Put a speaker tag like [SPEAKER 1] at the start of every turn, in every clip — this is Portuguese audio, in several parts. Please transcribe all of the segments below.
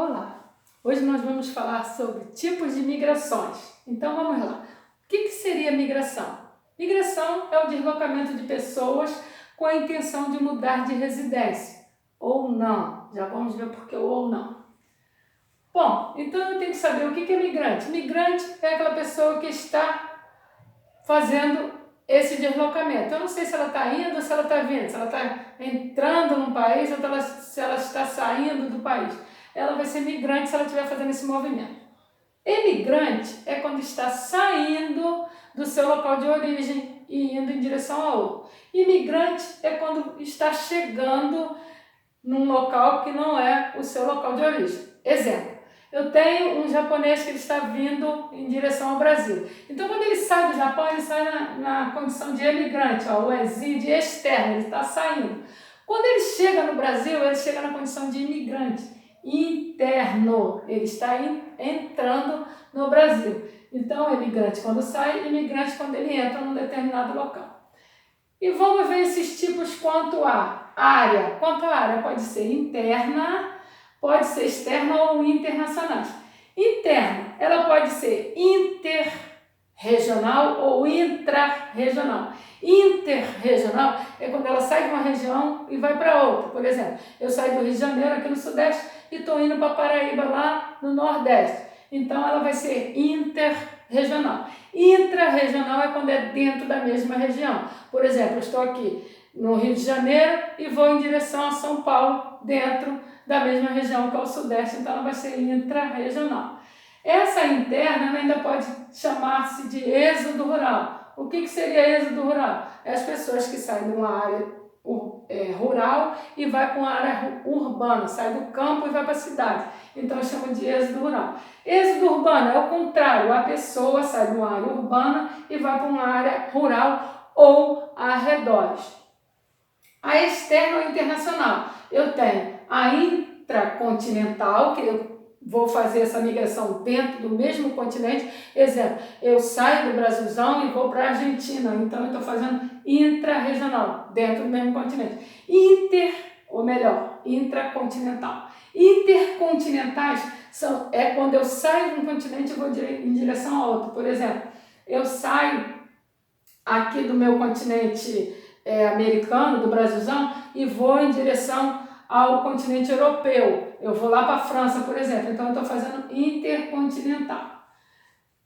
[SPEAKER 1] Olá! Hoje nós vamos falar sobre tipos de migrações. Então vamos lá. O que seria migração? Migração é o deslocamento de pessoas com a intenção de mudar de residência. Ou não. Já vamos ver por que ou não. Bom, então eu tenho que saber o que é migrante. Migrante é aquela pessoa que está fazendo esse deslocamento. Eu não sei se ela está indo ou se ela está vindo, se ela está entrando no país ou se ela está saindo do país. Ela vai ser migrante se ela estiver fazendo esse movimento. Emigrante é quando está saindo do seu local de origem e indo em direção a outro. Imigrante é quando está chegando num local que não é o seu local de origem. Exemplo, eu tenho um japonês que ele está vindo em direção ao Brasil. Então, quando ele sai do Japão, ele sai na condição de emigrante, ó, o exílio de externo, ele está saindo. Quando ele chega no Brasil, ele chega na condição de imigrante interno, ele está entrando no Brasil. Então, emigrante quando sai, imigrante quando ele entra num determinado local. E vamos ver esses tipos quanto à área. Quanto à área, pode ser interna, pode ser externa ou internacional. Interna, ela pode ser interregional ou intrarregional. Interregional é quando ela sai de uma região e vai para outra. Por exemplo, eu saio do Rio de Janeiro, aqui no Sudeste, e estou indo para Paraíba, lá no Nordeste. Então, ela vai ser interregional. Intrarregional é quando é dentro da mesma região. Por exemplo, eu estou aqui no Rio de Janeiro e vou em direção a São Paulo, dentro da mesma região que é o Sudeste. Então, ela vai ser intrarregional. Essa interna ainda pode chamar-se de êxodo rural. O que seria êxodo rural? É as pessoas que saem de uma área rural e vai para uma área urbana, sai do campo e vai para a cidade. Então eu chamo de êxodo rural. Êxodo urbano é o contrário, a pessoa sai de uma área urbana e vai para uma área rural ou arredores. A externa ou internacional, eu tenho a intracontinental, que eu vou fazer essa migração dentro do mesmo continente. Exemplo, eu saio do Brasilzão e vou para a Argentina, então eu estou fazendo intrarregional, dentro do mesmo continente. Intracontinental. Intercontinentais é quando eu saio de um continente e vou em direção a outro. Por exemplo, eu saio aqui do meu continente americano, do Brasilzão, e vou em direção ao continente europeu. Eu vou lá para a França, por exemplo. Então, eu estou fazendo intercontinental.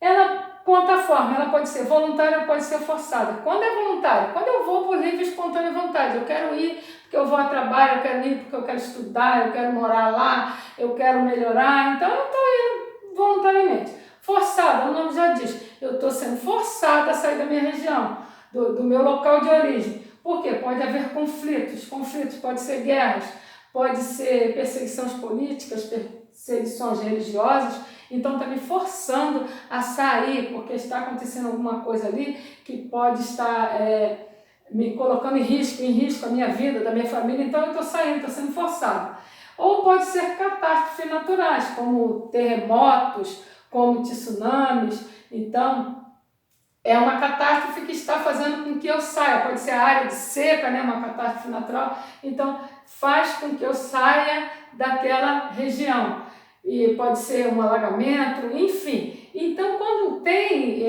[SPEAKER 1] Ela, quanto à forma, ela pode ser voluntária ou pode ser forçada. Quando é voluntária? Quando eu vou por livre e espontânea vontade. Eu quero ir porque eu vou a trabalho, eu quero ir porque eu quero estudar, eu quero morar lá, eu quero melhorar. Então, eu estou indo voluntariamente. Forçada, o nome já diz. Eu estou sendo forçada a sair da minha região, do meu local de origem. Por quê? Pode haver conflitos. Conflitos pode ser guerras, pode ser perseguições políticas, perseguições religiosas. Então está me forçando a sair, porque está acontecendo alguma coisa ali que pode estar me colocando em risco a minha vida, da minha família. Então eu estou saindo, estou sendo forçada. Ou pode ser catástrofes naturais, como terremotos, como tsunamis. Então, é uma catástrofe que está fazendo com que eu saia. Pode ser a área de seca, né? Uma catástrofe natural. Então, faz com que eu saia daquela região. E pode ser um alagamento, enfim. Então, quando tem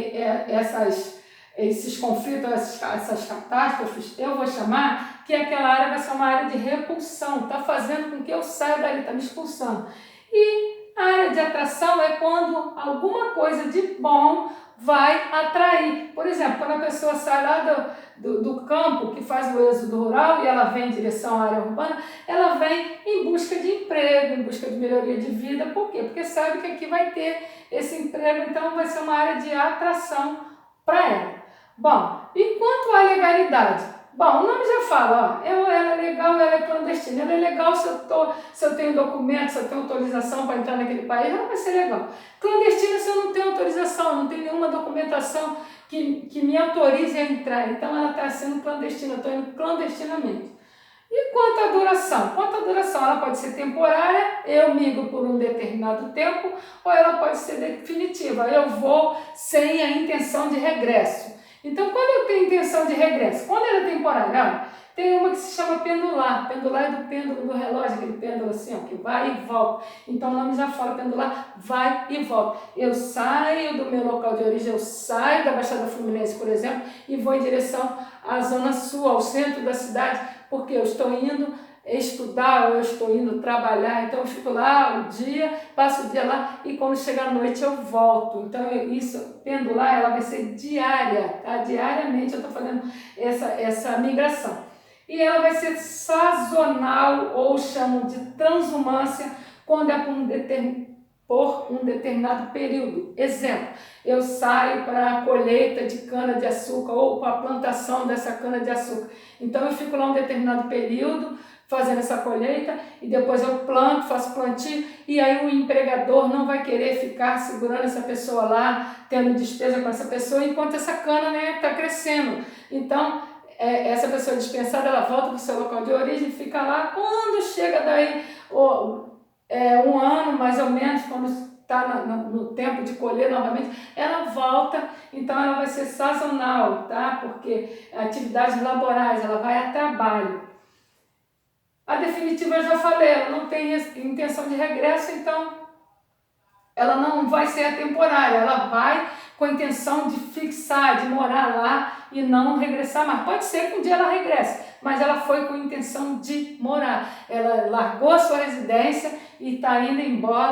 [SPEAKER 1] esses conflitos, essas catástrofes, eu vou chamar que aquela área vai ser uma área de repulsão. Está fazendo com que eu saia dali, está me expulsando. E a área de atração é quando alguma coisa de bom vai atrair. Por exemplo, quando a pessoa sai lá do campo, que faz o êxodo rural, e ela vem em direção à área urbana, ela vem em busca de emprego, em busca de melhoria de vida. Por quê? Porque sabe que aqui vai ter esse emprego, então vai ser uma área de atração para ela. Bom, e quanto à legalidade? Bom, o nome já fala, ó, ela é legal, ela é clandestina. Ela é legal se eu tenho documento, se eu tenho autorização para entrar naquele país, ela vai ser legal. Clandestina se eu não tenho autorização, não tenho nenhuma documentação que me autorize a entrar. Então ela está sendo clandestina, eu estou indo clandestinamente. E quanto à duração? Quanto à duração, ela pode ser temporária, eu migro por um determinado tempo, ou ela pode ser definitiva, eu vou sem a intenção de regresso. Então, quando eu tenho intenção de regresso, quando ela é temporária, Tem uma que se chama pendular. Pendular é do pêndulo do relógio, aquele pêndulo assim, ó, que vai e volta. Então o nome já fala, pendular, vai e volta. Eu saio do meu local de origem, eu saio da Baixada Fluminense, por exemplo, e vou em direção à zona sul, ao centro da cidade, porque eu estou indo estudar ou eu estou indo trabalhar, então eu fico lá o dia, passo o dia lá e quando chega a noite eu volto. Então isso, pendular, ela vai ser diária, tá? Diariamente eu estou fazendo essa migração. E ela vai ser sazonal ou chamam de transumância quando é por um determinado período. Exemplo, eu saio para a colheita de cana-de-açúcar ou para a plantação dessa cana-de-açúcar. Então eu fico lá um determinado período fazendo essa colheita e depois eu planto, faço plantio e aí o empregador não vai querer ficar segurando essa pessoa lá, tendo despesa com essa pessoa enquanto essa cana está crescendo. Então essa pessoa dispensada, ela volta para o seu local de origem, fica lá, quando chega daí um ano mais ou menos, quando está no tempo de colher novamente, ela volta, então ela vai ser sazonal, tá? Porque atividades laborais, ela vai a trabalho. A definitiva eu já falei, ela não tem intenção de regresso, então ela não vai ser temporária, ela vai com a intenção de fixar, de morar lá e não regressar mais. Pode ser que um dia ela regresse, mas ela foi com a intenção de morar. Ela largou a sua residência e está indo embora